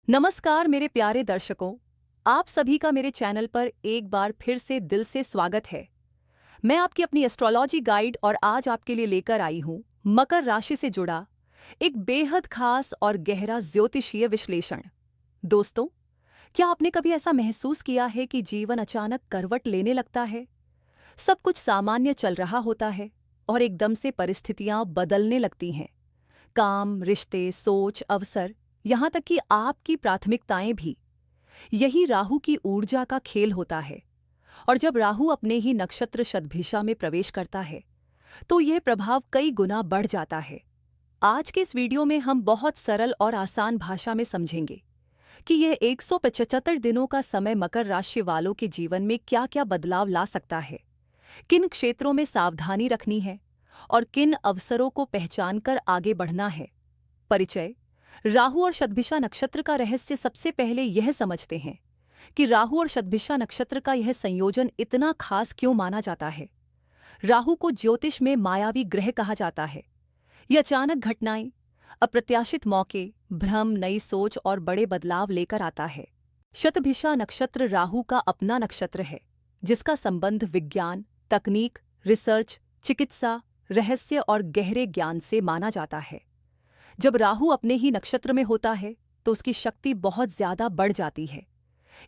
नमस्कार मेरे प्यारे दर्शकों, आप सभी का मेरे चैनल पर एक बार फिर से दिल से स्वागत है। मैं आपकी अपनी एस्ट्रोलॉजी गाइड और आज आपके लिए लेकर आई हूँ मकर राशि से जुड़ा एक बेहद खास और गहरा ज्योतिषीय विश्लेषण। दोस्तों, क्या आपने कभी ऐसा महसूस किया है कि जीवन अचानक करवट लेने लगता है? सब कुछ सामान्य चल रहा होता है और एकदम से परिस्थितियां बदलने लगती हैं। काम, रिश्ते, सोच, अवसर, यहाँ तक कि आपकी प्राथमिकताएं भी। यही राहु की ऊर्जा का खेल होता है। और जब राहु अपने ही नक्षत्र शतभिषा में प्रवेश करता है तो यह प्रभाव कई गुना बढ़ जाता है। आज के इस वीडियो में हम बहुत सरल और आसान भाषा में समझेंगे कि यह 175 दिनों का समय मकर राशि वालों के जीवन में क्या क्या बदलाव ला सकता है, किन क्षेत्रों में सावधानी रखनी है और किन अवसरों को पहचानकर आगे बढ़ना है। परिचय। राहु और शतभिषा नक्षत्र का रहस्य। सबसे पहले यह समझते हैं कि राहु और शतभिषा नक्षत्र का यह संयोजन इतना खास क्यों माना जाता है। राहु को ज्योतिष में मायावी ग्रह कहा जाता है। ये अचानक घटनाएं, अप्रत्याशित मौके, भ्रम, नई सोच और बड़े बदलाव लेकर आता है। शतभिषा नक्षत्र राहु का अपना नक्षत्र है, जिसका संबंध विज्ञान, तकनीक, रिसर्च, चिकित्सा, रहस्य और गहरे ज्ञान से माना जाता है। जब राहु अपने ही नक्षत्र में होता है तो उसकी शक्ति बहुत ज्यादा बढ़ जाती है।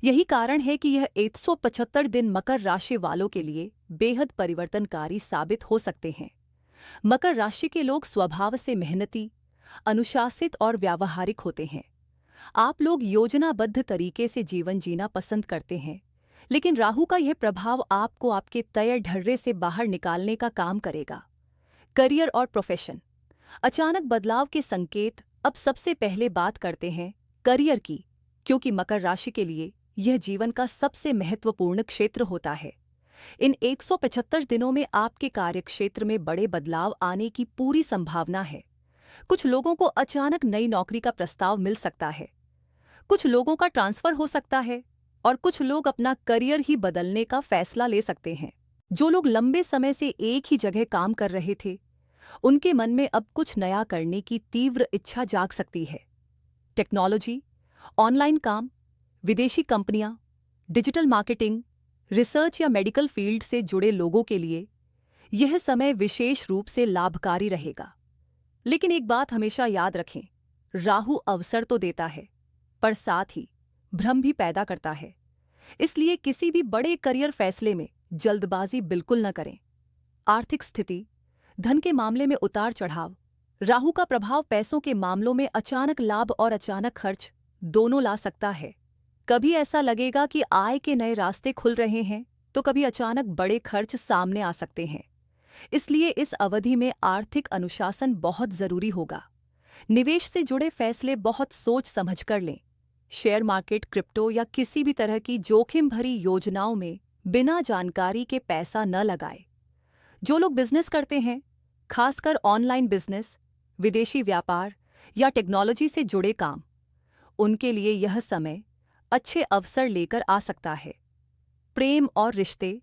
यही कारण है कि यह 175 दिन मकर राशि वालों के लिए बेहद परिवर्तनकारी साबित हो सकते हैं। मकर राशि के लोग स्वभाव से मेहनती, अनुशासित और व्यावहारिक होते हैं। आप लोग योजनाबद्ध तरीके से जीवन जीना पसंद करते हैं, लेकिन राहु का यह प्रभाव आपको आपके तय ढर्रे से बाहर निकालने का काम करेगा। करियर और प्रोफेशन। अचानक बदलाव के संकेत। अब सबसे पहले बात करते हैं करियर की, क्योंकि मकर राशि के लिए यह जीवन का सबसे महत्वपूर्ण क्षेत्र होता है। इन 175 दिनों में आपके कार्यक्षेत्र में बड़े बदलाव आने की पूरी संभावना है। कुछ लोगों को अचानक नई नौकरी का प्रस्ताव मिल सकता है, कुछ लोगों का ट्रांसफर हो सकता है और कुछ लोग अपना करियर ही बदलने का फैसला ले सकते हैं। जो लोग लंबे समय से एक ही जगह काम कर रहे थे, उनके मन में अब कुछ नया करने की तीव्र इच्छा जाग सकती है। टेक्नोलॉजी, ऑनलाइन काम, विदेशी कंपनियां, डिजिटल मार्केटिंग, रिसर्च या मेडिकल फील्ड से जुड़े लोगों के लिए यह समय विशेष रूप से लाभकारी रहेगा। लेकिन एक बात हमेशा याद रखें, राहु अवसर तो देता है, पर साथ ही भ्रम भी पैदा करता है। इसलिए किसी भी बड़े करियर फैसले में जल्दबाजी बिल्कुल न करें। आर्थिक स्थिति। धन के मामले में उतार चढ़ाव। राहु का प्रभाव पैसों के मामलों में अचानक लाभ और अचानक खर्च दोनों ला सकता है। कभी ऐसा लगेगा कि आय के नए रास्ते खुल रहे हैं, तो कभी अचानक बड़े खर्च सामने आ सकते हैं। इसलिए इस अवधि में आर्थिक अनुशासन बहुत जरूरी होगा। निवेश से जुड़े फैसले बहुत सोच समझ कर लें। शेयर मार्केट, क्रिप्टो या किसी भी तरह की जोखिम भरी योजनाओं में बिना जानकारी के पैसा न लगाएं। जो लोग बिजनेस करते हैं, खासकर ऑनलाइन बिजनेस, विदेशी व्यापार या टेक्नोलॉजी से जुड़े काम, उनके लिए यह समय अच्छे अवसर लेकर आ सकता है। प्रेम और रिश्ते,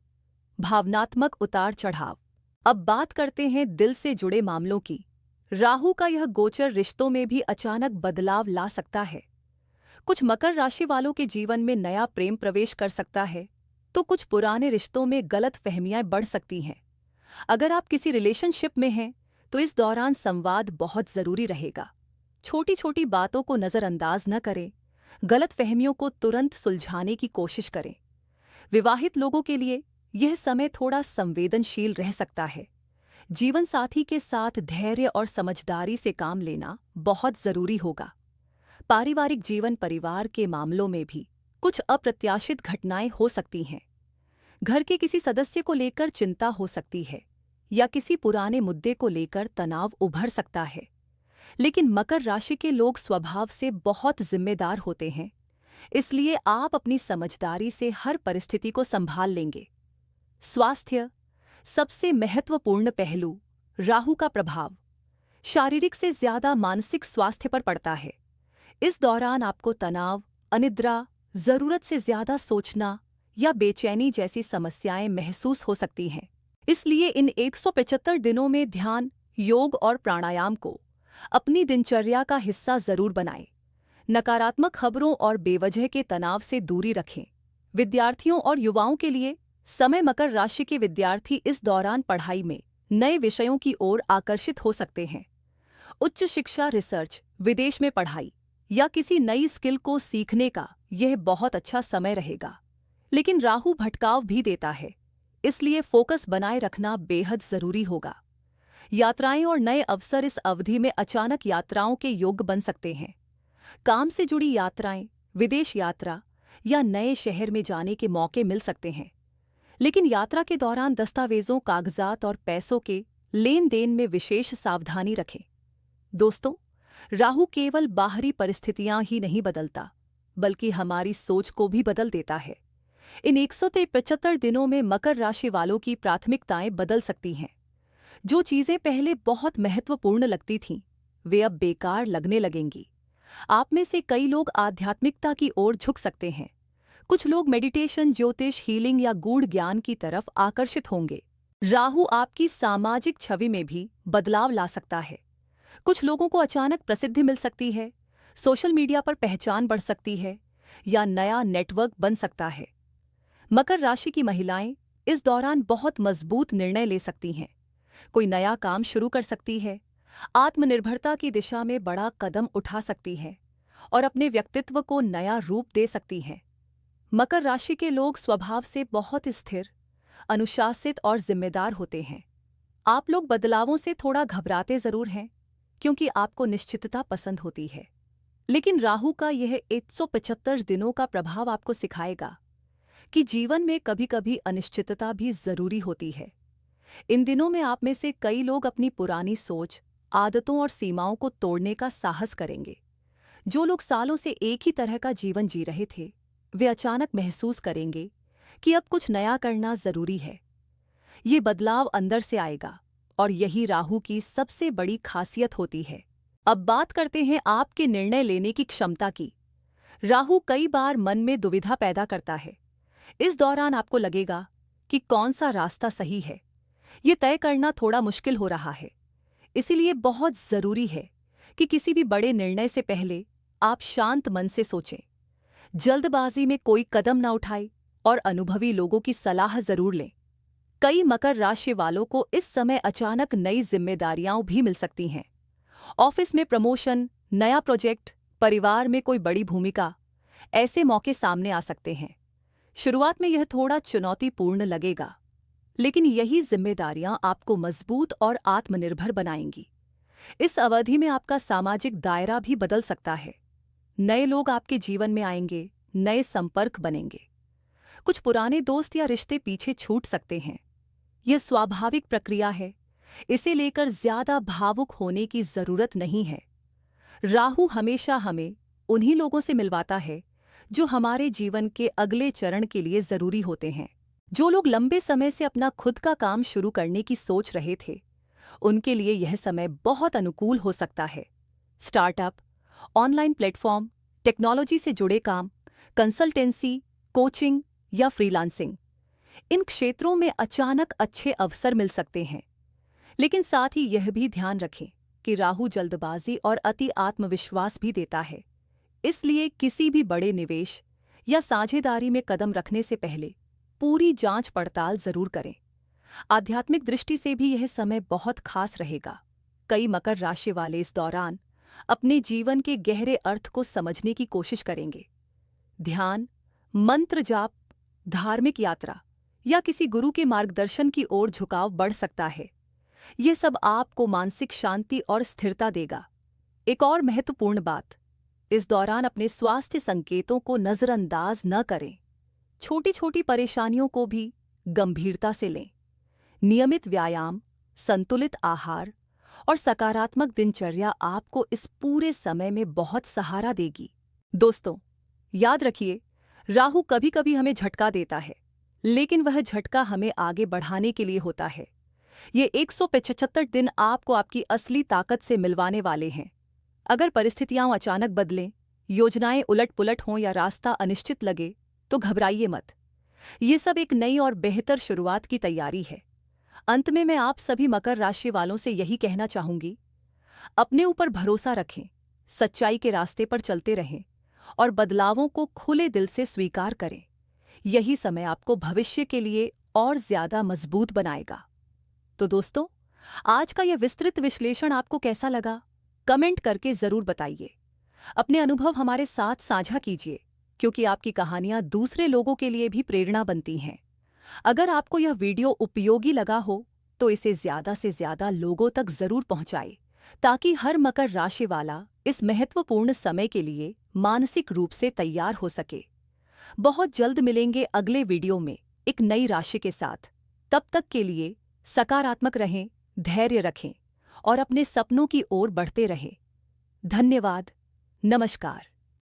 भावनात्मक उतार चढ़ाव। अब बात करते हैं दिल से जुड़े मामलों की। राहु का यह गोचर रिश्तों में भी अचानक बदलाव ला सकता है। कुछ मकर राशि वालों के जीवन में नया प्रेम प्रवेश कर सकता है, तो कुछ पुराने रिश्तों में गलत फहमियां बढ़ सकती हैं। अगर आप किसी रिलेशनशिप में हैं तो इस दौरान संवाद बहुत जरूरी रहेगा। छोटी छोटी बातों को नजरअंदाज न करें, गलत फहमियों को तुरंत सुलझाने की कोशिश करें। विवाहित लोगों के लिए यह समय थोड़ा संवेदनशील रह सकता है। जीवन साथी के साथ धैर्य और समझदारी से काम लेना बहुत जरूरी होगा। पारिवारिक जीवन, परिवार के मामलों में भी कुछ अप्रत्याशित घटनाएं हो सकती हैं। घर के किसी सदस्य को लेकर चिंता हो सकती है या किसी पुराने मुद्दे को लेकर तनाव उभर सकता है। लेकिन मकर राशि के लोग स्वभाव से बहुत जिम्मेदार होते हैं, इसलिए आप अपनी समझदारी से हर परिस्थिति को संभाल लेंगे। स्वास्थ्य। सबसे महत्वपूर्ण पहलू, राहु का प्रभाव शारीरिक से ज्यादा मानसिक स्वास्थ्य पर पड़ता है। इस दौरान आपको तनाव, अनिद्रा, जरूरत से ज्यादा सोचना या बेचैनी जैसी समस्याएं महसूस हो सकती हैं। इसलिए इन 175 दिनों में ध्यान, योग और प्राणायाम को अपनी दिनचर्या का हिस्सा जरूर बनाएं। नकारात्मक खबरों और बेवजह के तनाव से दूरी रखें। विद्यार्थियों और युवाओं के लिए समय। मकर राशि के विद्यार्थी इस दौरान पढ़ाई में नए विषयों की ओर आकर्षित हो सकते हैं। उच्च शिक्षा, रिसर्च, विदेश में पढ़ाई या किसी नई स्किल को सीखने का यह बहुत अच्छा समय रहेगा। लेकिन राहु भटकाव भी देता है, इसलिए फोकस बनाए रखना बेहद जरूरी होगा। यात्राएं और नए अवसर। इस अवधि में अचानक यात्राओं के योग बन सकते हैं। काम से जुड़ी यात्राएं, विदेश यात्रा या नए शहर में जाने के मौके मिल सकते हैं। लेकिन यात्रा के दौरान दस्तावेजों, कागजात और पैसों के लेन देन में विशेष सावधानी रखें। दोस्तों, राहु केवल बाहरी परिस्थितियां ही नहीं बदलता, बल्कि हमारी सोच को भी बदल देता है। इन 175 दिनों में मकर राशि वालों की प्राथमिकताएं बदल सकती हैं। जो चीजें पहले बहुत महत्वपूर्ण लगती थीं, वे अब बेकार लगने लगेंगी। आप में से कई लोग आध्यात्मिकता की ओर झुक सकते हैं। कुछ लोग मेडिटेशन, ज्योतिष, हीलिंग या गूढ़ ज्ञान की तरफ आकर्षित होंगे। राहु आपकी सामाजिक छवि में भी बदलाव ला सकता है। कुछ लोगों को अचानक प्रसिद्धि मिल सकती है, सोशल मीडिया पर पहचान बढ़ सकती है या नया नेटवर्क बन सकता है। मकर राशि की महिलाएं इस दौरान बहुत मजबूत निर्णय ले सकती हैं। कोई नया काम शुरू कर सकती है, आत्मनिर्भरता की दिशा में बड़ा कदम उठा सकती है और अपने व्यक्तित्व को नया रूप दे सकती हैं। मकर राशि के लोग स्वभाव से बहुत स्थिर, अनुशासित और जिम्मेदार होते हैं। आप लोग बदलावों से थोड़ा घबराते जरूर हैं, क्योंकि आपको निश्चितता पसंद होती है। लेकिन राहु का यह 175 दिनों का प्रभाव आपको सिखाएगा कि जीवन में कभी-कभी अनिश्चितता भी जरूरी होती है। इन दिनों में आप में से कई लोग अपनी पुरानी सोच, आदतों और सीमाओं को तोड़ने का साहस करेंगे। जो लोग सालों से एक ही तरह का जीवन जी रहे थे, वे अचानक महसूस करेंगे कि अब कुछ नया करना जरूरी है। ये बदलाव अंदर से आएगा और यही राहु की सबसे बड़ी खासियत होती है। अब बात करते हैं आपके निर्णय लेने की क्षमता की। राहु कई बार मन में दुविधा पैदा करता है। इस दौरान आपको लगेगा कि कौन सा रास्ता सही है। ये तय करना थोड़ा मुश्किल हो रहा है। इसीलिए बहुत जरूरी है कि किसी भी बड़े निर्णय से पहले आप शांत मन से सोचें। जल्दबाजी में कोई कदम न उठाएं और अनुभवी लोगों की सलाह जरूर लें। कई मकर राशि वालों को इस समय अचानक नई जिम्मेदारियां भी मिल सकती हैं। ऑफिस में प्रमोशन, नया प्रोजेक्ट, परिवार में कोई बड़ी भूमिका, ऐसे मौके सामने आ सकते हैं। शुरुआत में यह थोड़ा चुनौतीपूर्ण लगेगा, लेकिन यही जिम्मेदारियां आपको मजबूत और आत्मनिर्भर बनाएंगी। इस अवधि में आपका सामाजिक दायरा भी बदल सकता है। नए लोग आपके जीवन में आएंगे, नए संपर्क बनेंगे। कुछ पुराने दोस्त या रिश्ते पीछे छूट सकते हैं। यह स्वाभाविक प्रक्रिया है, इसे लेकर ज्यादा भावुक होने की जरूरत नहीं है। राहु हमेशा हमें उन्हीं लोगों से मिलवाता है जो हमारे जीवन के अगले चरण के लिए जरूरी होते हैं। जो लोग लंबे समय से अपना खुद का काम शुरू करने की सोच रहे थे, उनके लिए यह समय बहुत अनुकूल हो सकता है। स्टार्टअप, ऑनलाइन प्लेटफॉर्म, टेक्नोलॉजी से जुड़े काम, कंसल्टेंसी, कोचिंग या फ्रीलांसिंग, इन क्षेत्रों में अचानक अच्छे अवसर मिल सकते हैं। लेकिन साथ ही यह भी ध्यान रखें कि राहु जल्दबाजी और अति आत्मविश्वास भी देता है। इसलिए किसी भी बड़े निवेश या साझेदारी में कदम रखने से पहले पूरी जांच पड़ताल जरूर करें। आध्यात्मिक दृष्टि से भी यह समय बहुत खास रहेगा। कई मकर राशि वाले इस दौरान अपने जीवन के गहरे अर्थ को समझने की कोशिश करेंगे। ध्यान, मंत्र जाप, धार्मिक यात्रा या किसी गुरु के मार्गदर्शन की ओर झुकाव बढ़ सकता है। यह सब आपको मानसिक शांति और स्थिरता देगा। एक और महत्वपूर्ण बात, इस दौरान अपने स्वास्थ्य संकेतों को नजरअंदाज न करें। छोटी छोटी परेशानियों को भी गंभीरता से लें। नियमित व्यायाम, संतुलित आहार और सकारात्मक दिनचर्या आपको इस पूरे समय में बहुत सहारा देगी। दोस्तों, याद रखिए, राहु कभी-कभी हमें झटका देता है, लेकिन वह झटका हमें आगे बढ़ाने के लिए होता है। ये 175 दिन आपको आपकी असली ताकत से मिलवाने वाले हैं। अगर परिस्थितियां अचानक बदलें, योजनाएं उलट-पुलट हों या रास्ता अनिश्चित लगे, तो घबराइए मत। ये सब एक नई और बेहतर शुरुआत की तैयारी है। अंत में मैं आप सभी मकर राशि वालों से यही कहना चाहूंगी, अपने ऊपर भरोसा रखें, सच्चाई के रास्ते पर चलते रहें और बदलावों को खुले दिल से स्वीकार करें। यही समय आपको भविष्य के लिए और ज्यादा मजबूत बनाएगा। तो दोस्तों, आज का यह विस्तृत विश्लेषण आपको कैसा लगा? कमेंट करके जरूर बताइए। अपने अनुभव हमारे साथ साझा कीजिए, क्योंकि आपकी कहानियां दूसरे लोगों के लिए भी प्रेरणा बनती हैं। अगर आपको यह वीडियो उपयोगी लगा हो तो इसे ज्यादा से ज्यादा लोगों तक जरूर पहुंचाएं, ताकि हर मकर राशि वाला इस महत्वपूर्ण समय के लिए मानसिक रूप से तैयार हो सके। बहुत जल्द मिलेंगे अगले वीडियो में एक नई राशि के साथ। तब तक के लिए सकारात्मक रहें, धैर्य रखें और अपने सपनों की ओर बढ़ते रहें। धन्यवाद। नमस्कार।